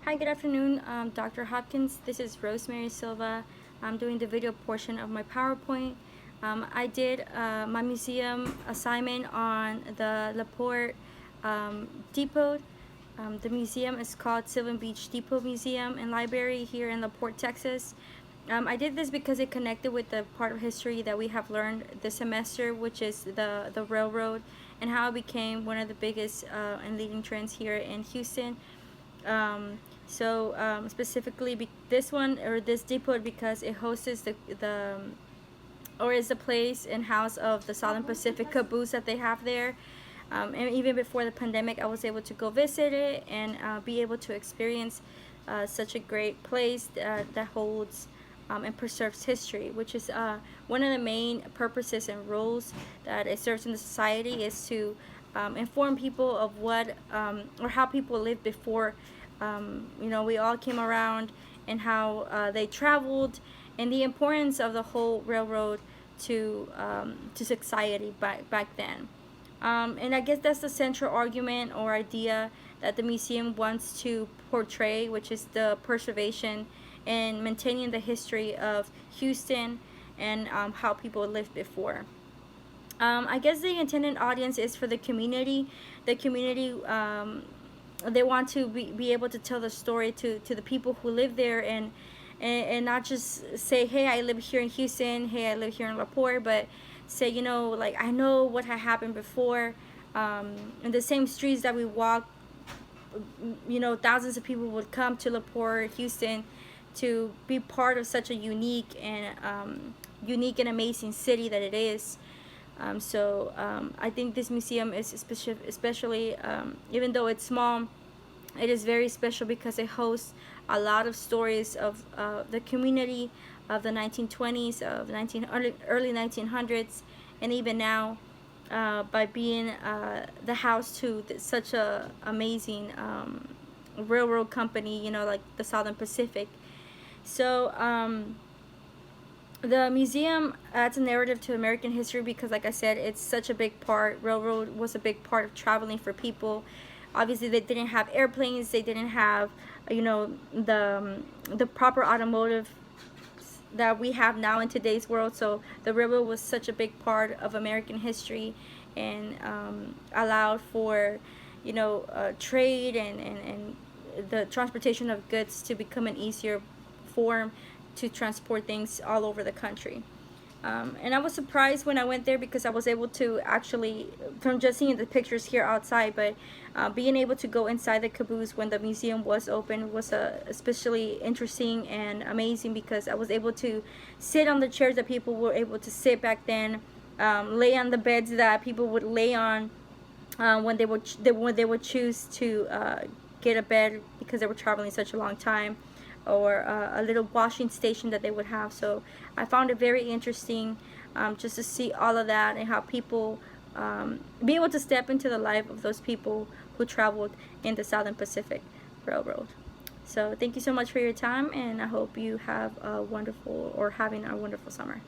Hi, good afternoon, Dr. Hopkins. This is Rosemary Silva. I'm doing the video portion of my PowerPoint. I did my museum assignment on the LaPorte Depot. The museum is called Sylvan Beach Depot Museum and Library here in LaPorte, Texas. I did this because it connected with the part of history that we have learned this semester, which is the railroad and how it became one of the biggest and leading trends here in Houston. Specifically this one or this depot because it hosts or is the place and house of the Southern Pacific caboose that they have there. And even before the pandemic, I was able to go visit it and be able to experience such a great place that holds and preserves history, which is one of the main purposes and roles that it serves in the society is to inform people of what or how people lived before. We all came around and how they traveled and the importance of the whole railroad to society back then. And I guess that's the central argument or idea that the museum wants to portray, which is the preservation and maintaining the history of Houston and how people lived before. I guess the intended audience is for the community. The community, they want to be able to tell the story to the people who live there and not just say, hey, I live here in Houston, hey, I live here in LaPorte, but say, like, I know what had happened before. In the same streets that we walk, thousands of people would come to LaPorte, Houston, to be part of such a unique and amazing city that it is. I think this museum is especially even though it's small, it is very special because it hosts a lot of stories of the community of the 1920s, of early 1900s, and even now, by being the house to such a amazing railroad company, like the Southern Pacific. The museum adds a narrative to American history because, like I said, it's such a big part. Railroad was a big part of traveling for people. Obviously, they didn't have airplanes. They didn't have, the proper automotive that we have now in today's world. So the railroad was such a big part of American history and allowed for, trade and the transportation of goods to become an easier form to transport things all over the country. And I was surprised when I went there because I was able to actually, from just seeing the pictures here outside, but being able to go inside the caboose when the museum was open was especially interesting and amazing because I was able to sit on the chairs that people were able to sit back then, lay on the beds that people would lay on when they would choose to get a bed because they were traveling such a long time, or a little washing station that they would have. So I found it very interesting just to see all of that and how people be able to step into the life of those people who traveled in the Southern Pacific Railroad. So thank you so much for your time, and I hope you have a wonderful or having a wonderful summer.